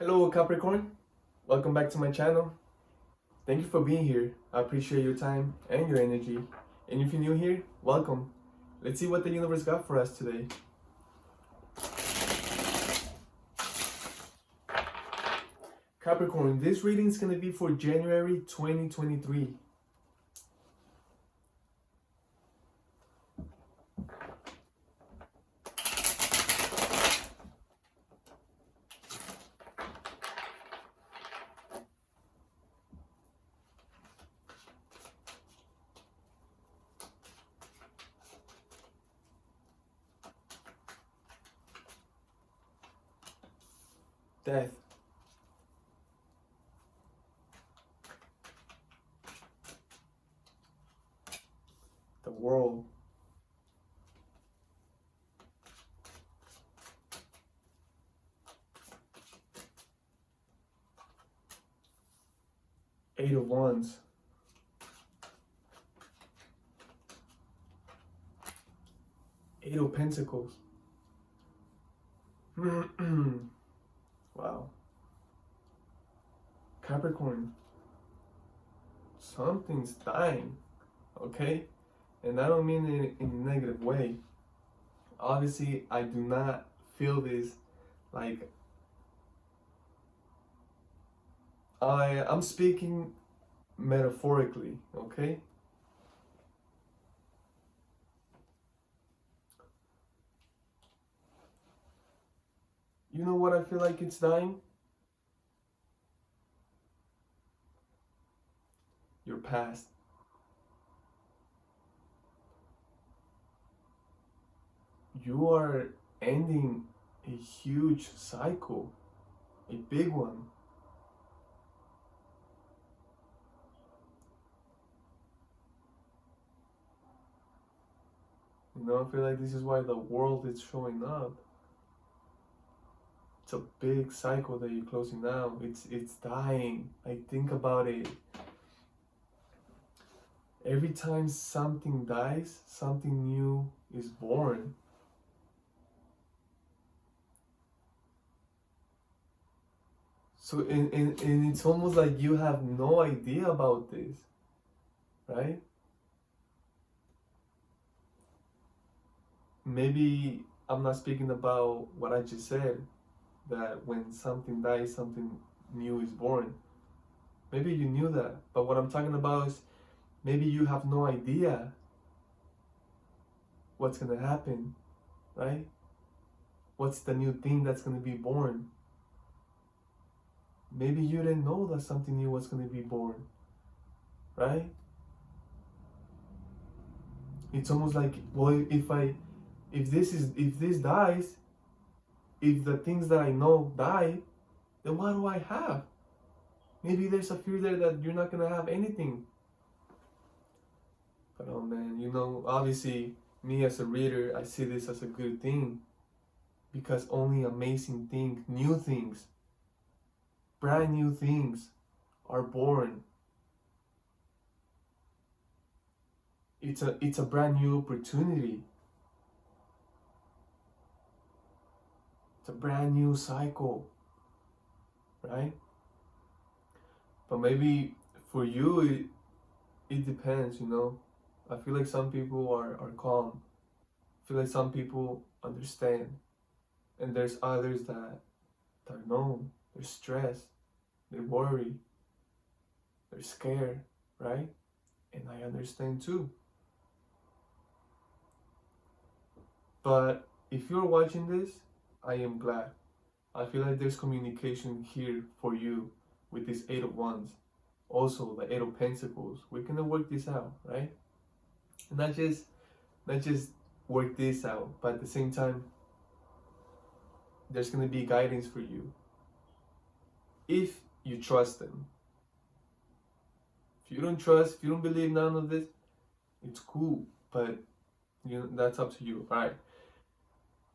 Hello Capricorn, welcome back to my channel. Thank you for being here. I appreciate your time and your energy. And if you're new here, welcome. Let's see what the universe got for us today. Capricorn, this reading is going to be for January 2023. Death. The world. Eight of Wands. Eight of Pentacles. Wow. Capricorn, something's dying, okay? And I don't mean it in a negative way. Obviously, I do not feel this like I'm speaking metaphorically, okay? You know what I feel like it's dying? Your past. You are ending a huge cycle, a big one. You know, I feel like this is why the world is showing up. It's a big cycle that you're closing now. It's dying. Like, think about it. Every time something dies, something new is born. So and it's almost like you have no idea about this, right? Maybe I'm not speaking about what I just said, that when something dies, something new is born. Maybe you knew that, but what I'm talking about is maybe you have no idea what's gonna happen, right? What's the new thing that's gonna be born? Maybe you didn't know that something new was gonna be born, right? It's almost like, well, if this dies, if the things that I know die, then what do I have? Maybe there's a fear there that you're not gonna have anything. But oh man, you know, obviously me as a reader, I see this as a good thing, because only amazing things, new things, brand new things are born. It's a brand new opportunity. It's a brand new cycle, right? But maybe for you, it depends, you know. I feel like some people are calm. I feel like some people understand. And there's others that don't know. They're stressed. They worry. They're scared, right? And I understand too. But if you're watching this, I am glad. I feel like there's communication here for you with this Eight of Wands. Also, the Eight of Pentacles. We're gonna work this out, right? And not just work this out, but at the same time, there's gonna be guidance for you if you trust them. If you don't trust, if you don't believe none of this, it's cool, but you know, that's up to you. All right.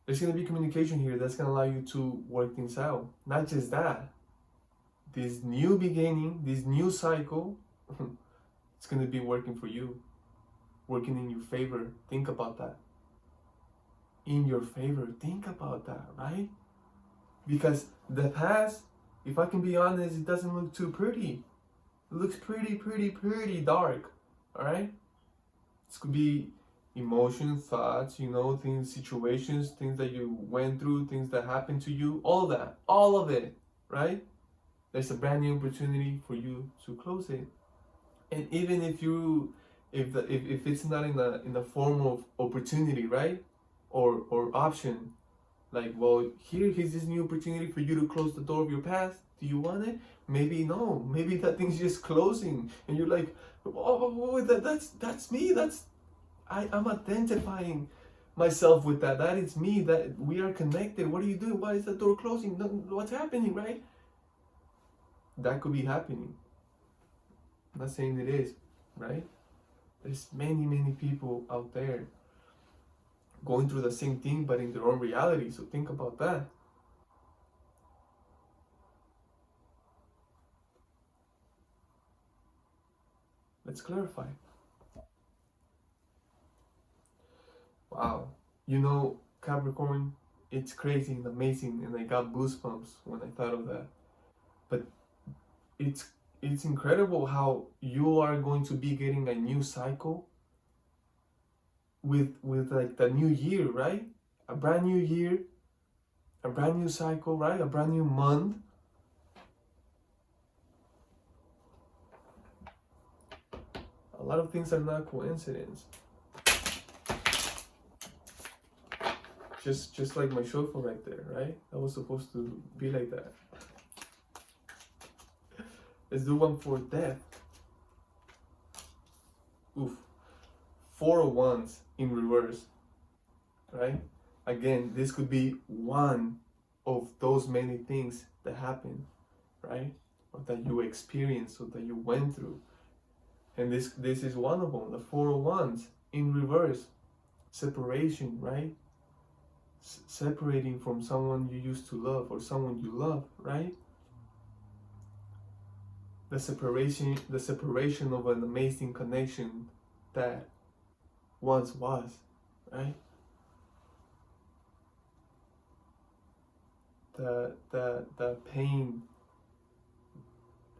There's gonna be communication here that's gonna allow you to work things out. Not just that, this new beginning, this new cycle, it's gonna be working for you, working in your favor. Think about that. In your favor, think about that, right? Because the past if I can be honest, it doesn't look too pretty. It looks pretty dark. All right. This could be emotions, thoughts, things, situations, things that you went through, things that happened to you, all of it, right? There's a brand new opportunity for you to close it. And even if it's not in the form of opportunity, right? Or option, like, well, here's this new opportunity for you to close the door of your past. Do you want it? Maybe no. Maybe that thing's just closing, and you're like, oh, that's me. I'm identifying myself with that. That is me. That we are connected. What are you doing? Why is the door closing? What's happening, right? That could be happening. I'm not saying it is, right? There's many people out there going through the same thing, but in their own reality. So think about that. Let's clarify. Wow. Capricorn, it's crazy and amazing, and I got goosebumps when I thought of that. But it's incredible how you are going to be getting a new cycle with like the new year, right? A brand new year, a brand new cycle, right? A brand new month. A lot of things are not coincidence. Just like my shofar right there, right? That was supposed to be like that. Let's do one for death. Oof. 4 of Wands in reverse, right? Again, this could be one of those many things that happen, right? Or that you experienced, or that you went through. And this is one of them, the 4 of Wands in reverse. Separation, right? Separating from someone you used to love, or someone you love, right? The separation of an amazing connection that once was, right? The pain.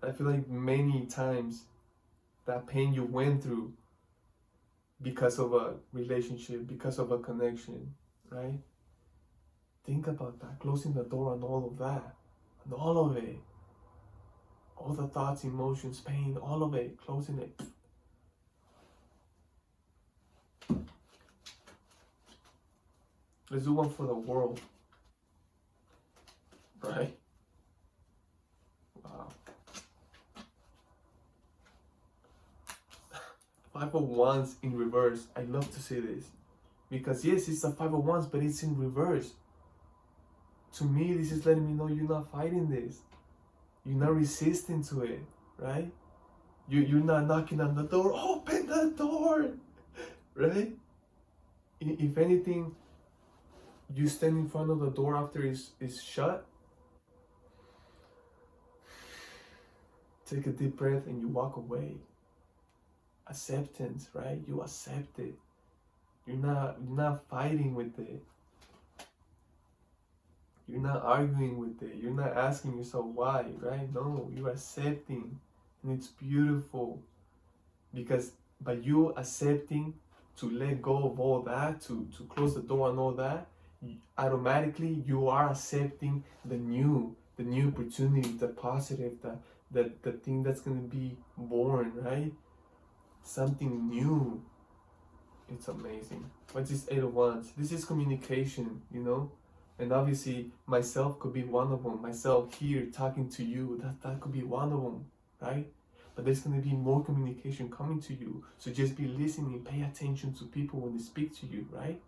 I feel like many times that pain you went through because of a relationship, because of a connection, right? Think about that, closing the door on all of that, on all of it. All the thoughts, emotions, pain, all of it, closing it. Let's do one for the world. Right? Wow. 5 of Wands in reverse. I love to say this. Because yes, it's a 5 of Wands, but it's in reverse. To me, this is letting me know you're not fighting this. You're not resisting to it, right? You're not knocking on the door. Open the door, right? If anything, you stand in front of the door after it's shut. Take a deep breath and you walk away. Acceptance, right? You accept it. You're not fighting with it. You're not arguing with it. You're not asking yourself why, right? No, you're accepting. And it's beautiful. Because by you accepting to let go of all that, to close the door on all that, automatically you are accepting the new opportunity, the positive, the thing that's going to be born, right? Something new. It's amazing. What's this 8 of Wands? This is communication, And obviously, myself could be one of them. Myself here talking to you, that could be one of them, right? But there's going to be more communication coming to you. So just be listening, pay attention to people when they speak to you, right?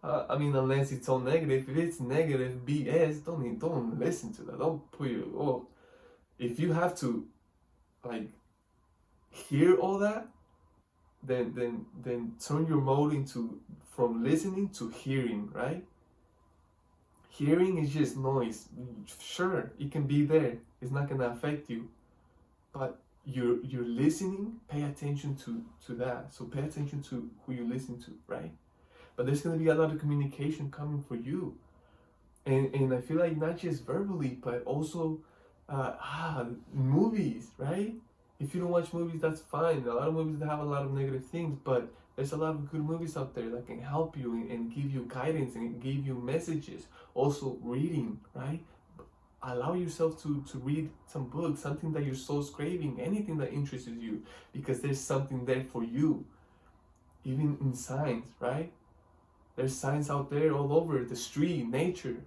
Unless it's all negative. If it's negative BS, don't listen to that. Don't put your, if you have to, hear all that, then turn your mode from listening to hearing, right? Hearing is just noise. Sure, it can be there. It's not gonna affect you. But you're listening, pay attention to that. So pay attention to who you listen to, right? But there's gonna be a lot of communication coming for you. And I feel like not just verbally, but also Movies, right? If you don't watch movies, that's fine. A lot of movies that have a lot of negative things, but there's a lot of good movies out there that can help you and give you guidance and give you messages. Also, reading, right? Allow yourself to read some books, something that your soul's craving, anything that interests you, because there's something there for you. Even in science, right? There's science out there all over the street, nature.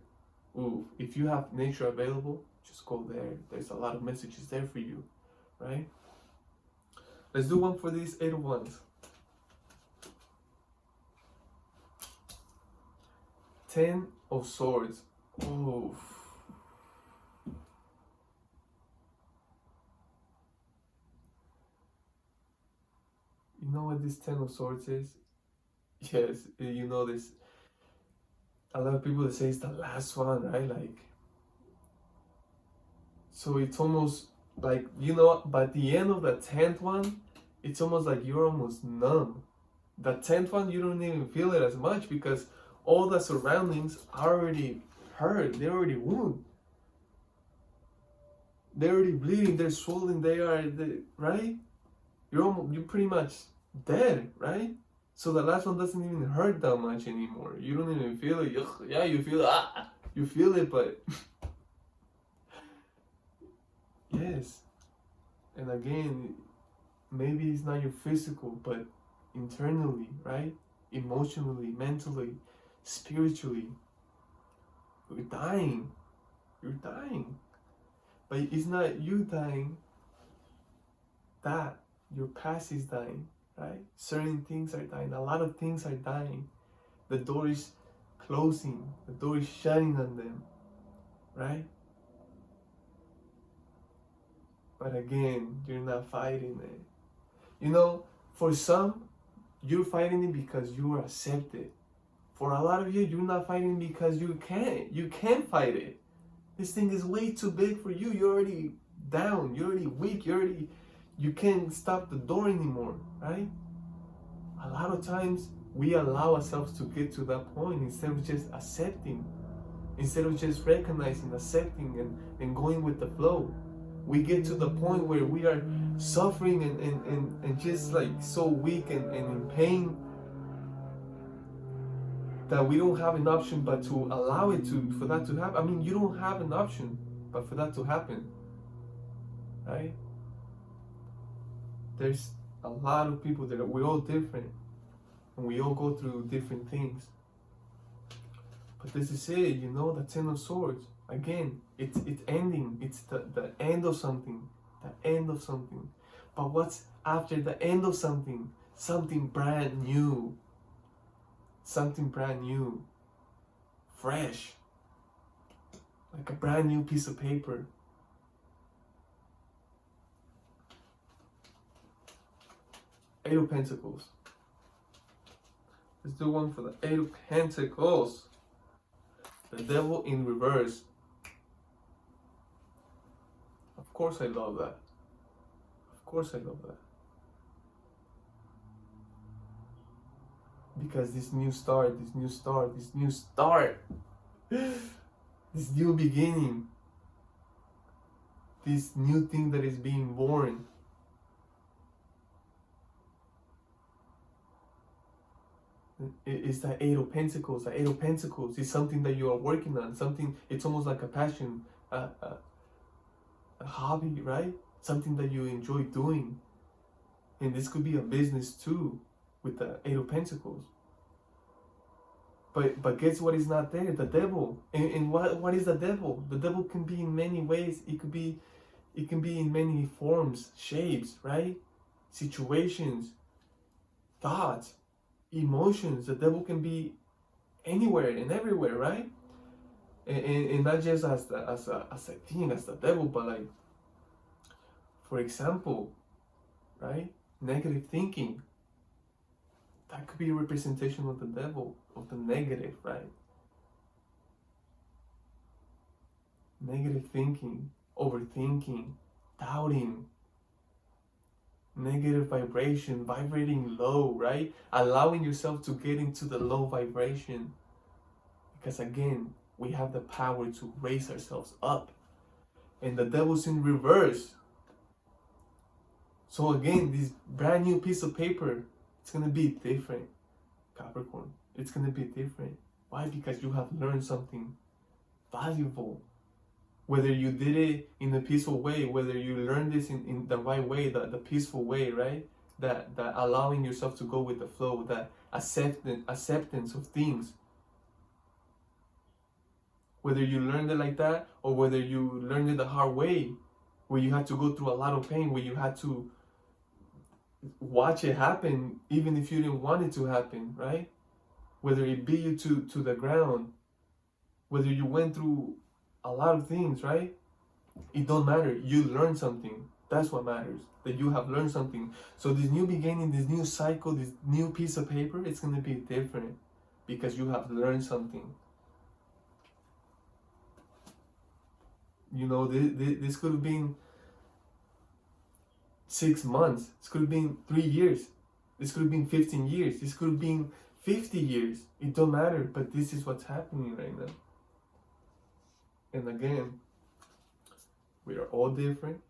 Ooh, if you have nature available, just go there. There's a lot of messages there for you, right? Let's do one for these 8 of Wands. 10 of Swords. Oh. You know what this 10 of Swords is? Yes, you know this. A lot of people say it's the last one, right? Like, so it's almost like, by the end of the 10th one, it's almost like you're almost numb. The 10th one, you don't even feel it as much because all the surroundings are already hurt. They're already wounded. They're already bleeding. They're swollen. Right? You're pretty much dead, right? So the last one doesn't even hurt that much anymore. You don't even feel it. Yeah, you feel it. You feel it, but yes. And again, maybe it's not your physical, but internally, right? Emotionally, mentally, spiritually. You're dying. You're dying. But it's not you dying. That your past is dying, right? Certain things are dying. A lot of things are dying. The door is closing. The door is shutting on them, right? But again, you're not fighting it. For some, you're fighting it because you are accepted. For a lot of you, you're not fighting because you can't. You can't fight it. This thing is way too big for you. You're already down. You're already weak. You can't stop the door anymore, right? A lot of times we allow ourselves to get to that point instead of just accepting, instead of just recognizing, accepting, and going with the flow. We get to the point where we are suffering and just like so weak and in pain that we don't have an option but to allow it for that to happen. I mean, you don't have an option but for that to happen, right? There's a lot of people that we're all different and we all go through different things. But this is it, the 10 of Swords. Again, it's ending. It's the end of something. The end of something. But what's after the end of something? Something brand new. Something brand new. Fresh. Like a brand new piece of paper. Eight of Pentacles. Let's do one for the Eight of Pentacles. The Devil in reverse. Of course I love that. Of course I love that. Because this new start, this new beginning, this new thing that is being born, it's the Eight of Pentacles. The Eight of Pentacles is something that you are working on. Something, it's almost like a passion, a hobby, right? Something that you enjoy doing. And this could be a business too, with the Eight of Pentacles. But guess what is not there? The devil. And what is the devil? The devil can be in many ways. It can be in many forms, shapes, right? Situations, thoughts, emotions. The devil can be anywhere and everywhere, right? And not just as a thing, as the devil, but like, for example, right? Negative thinking. That could be a representation of the devil, of the negative, right? Negative thinking, overthinking, doubting, negative vibration, vibrating low, right? Allowing yourself to get into the low vibration. Because again, we have the power to raise ourselves up. and the devil's in reverse. So again, this brand new piece of paper, it's gonna be different, Capricorn. It's gonna be different. Why? Because you have learned something valuable. Whether you did it in a peaceful way, whether you learned this in the right way, the peaceful way, right? That allowing yourself to go with the flow, that acceptance of things. Whether you learned it like that, or whether you learned it the hard way, where you had to go through a lot of pain, where you had to watch it happen, even if you didn't want it to happen, right? Whether it beat you to the ground, whether you went through a lot of things, right? It don't matter. You learned something. That's what matters. That you have learned something. So this new beginning, this new cycle, this new piece of paper, it's going to be different because you have learned something. You know, this could have been 6 months. This could have been 3 years. This could have been 15 years. This could have been 50 years. It don't matter. But this is what's happening right now. And again, we are all different.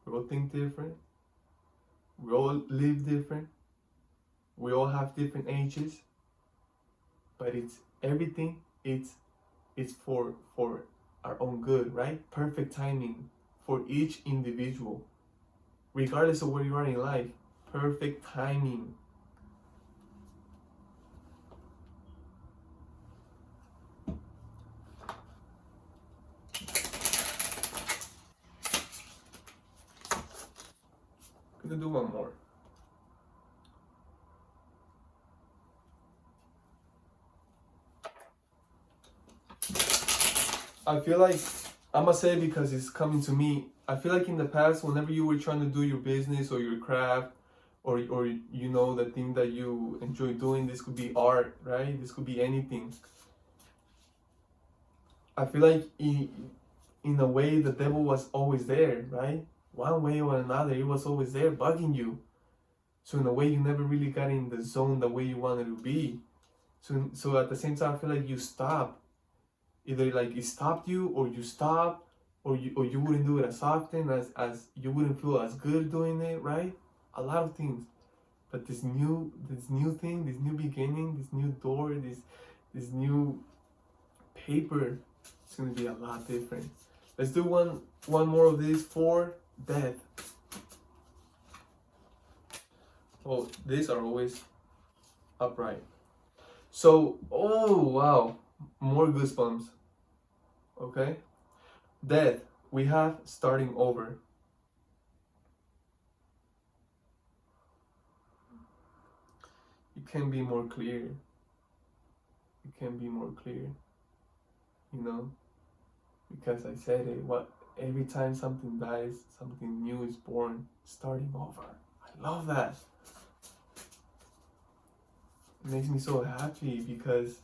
We all think different. We all live different. We all have different ages. But it's everything. It's for our own good, right? Perfect timing for each individual, regardless of where you are in life. Perfect timing. I'm gonna do one more. I feel like, I'm gonna say it because it's coming to me. I feel like in the past, whenever you were trying to do your business or your craft, or you know, the thing that you enjoy doing, this could be art, right? This could be anything. I feel like in a way, the devil was always there, right? One way or another, it was always there bugging you. So in a way, you never really got in the zone the way you wanted to be. So at the same time, I feel like you stopped. Either like it stopped you, or you stopped, or you wouldn't do it as often, as you wouldn't feel as good doing it, right? A lot of things. But this new thing, this new beginning, this new door, this new paper, it's gonna be a lot different. Let's do one more of these for death. Oh, these are always upright. So, oh wow, more goosebumps. Okay, death. We have starting over. It can be more clear. It can be more clear. You know, because I said it. What every time something dies, something new is born. Starting over. I love that. It makes me so happy because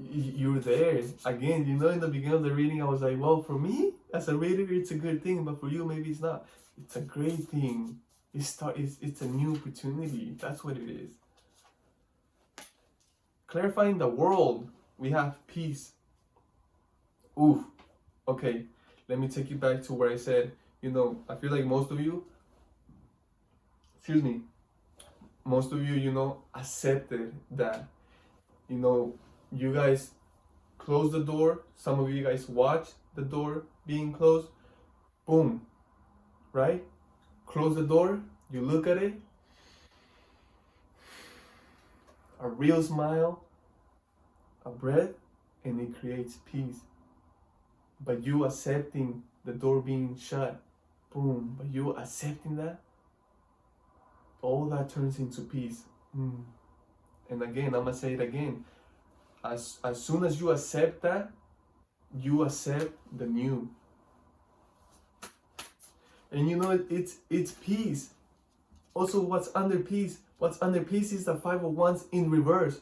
you're there again. You know, in the beginning of the reading, I was like, well, for me as a reader, it's a good thing, but for you, maybe it's not. It's a great thing. It's a new opportunity. That's what it is. Clarifying the world. We have peace. Oof. Okay, let me take you back to where I said, you know, I feel like most of you, you know, accepted that, you know, you guys close the door. Some of you guys watch the door being closed. Boom. Right? Close the door. You look at it. A real smile. A breath. And it creates peace. But you accepting the door being shut. Boom. But you accepting that. All that turns into peace. And again, I'm going to say it again. As soon as you accept that, you accept the new. And you know, it's peace. Also, what's under peace? What's under peace is the Five of Wands in reverse.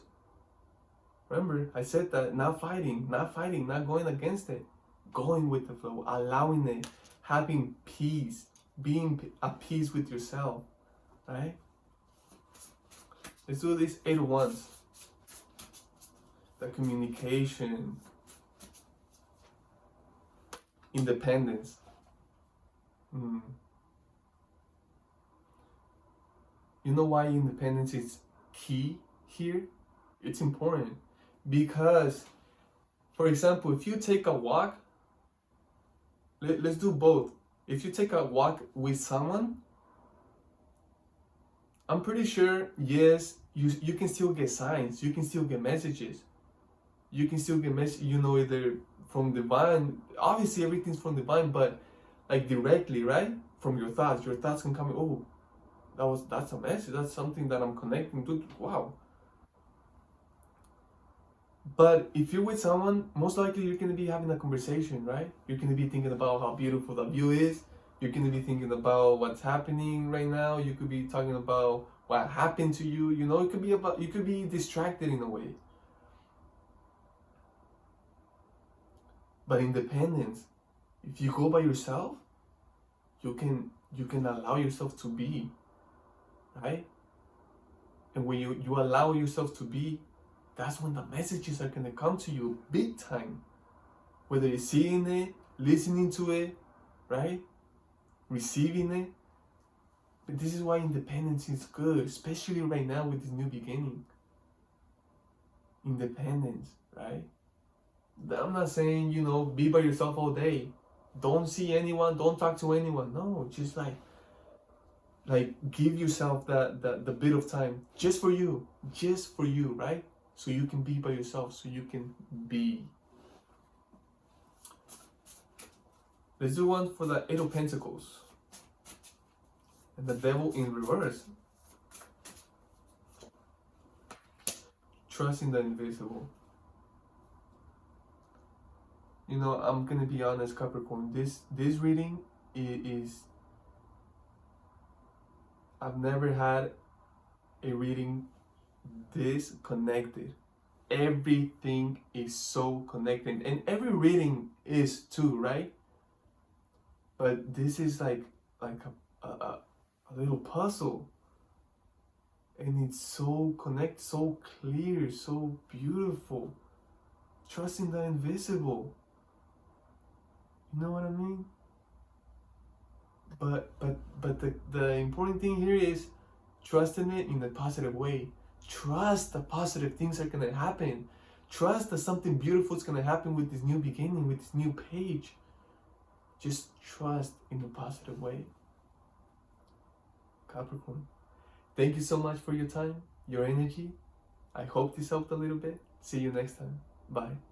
Remember, I said that, not fighting, not going against it. Going with the flow, allowing it, having peace, being at peace with yourself, right? Let's do this 8 of Wands. The communication. independence. You know why independence is key here? It's important because, for example, if you take a walk, let's do both. If you take a walk with someone, I'm pretty sure, yes, you can still get signs, you can still get messages. You can still get either from divine. Obviously, everything's from divine, but like directly, right? From your thoughts. Your thoughts can come, oh, that's a message. That's something that I'm connecting to. Wow. But if you're with someone, most likely you're gonna be having a conversation, right? You're gonna be thinking about how beautiful the view is. You're gonna be thinking about what's happening right now. You could be talking about what happened to you. It could be about, you could be distracted in a way. But independence, if you go by yourself, you can allow yourself to be, right? And when you allow yourself to be, that's when the messages are gonna come to you big time. Whether you're seeing it, listening to it, right? Receiving it. But this is why independence is good, especially right now with this new beginning. Independence, right? I'm not saying, be by yourself all day. Don't see anyone, don't talk to anyone. No, just like give yourself the bit of time just for you, right? So you can be by yourself, so you can be. Let's do one for the Eight of Pentacles and the Devil in reverse. Trust in the invisible. I'm gonna be honest, Capricorn. This reading is I've never had a reading this connected. Everything is so connected, and every reading is too, right? But this is like a little puzzle, and it's so so clear, so beautiful. Trusting the invisible. You know what I mean? But the important thing here is trusting it in a positive way. Trust the positive things are gonna happen. Trust that something beautiful is gonna happen with this new beginning, with this new page. Just trust in a positive way. Capricorn, thank you so much for your time, your energy. I hope this helped a little bit. See you next time. Bye.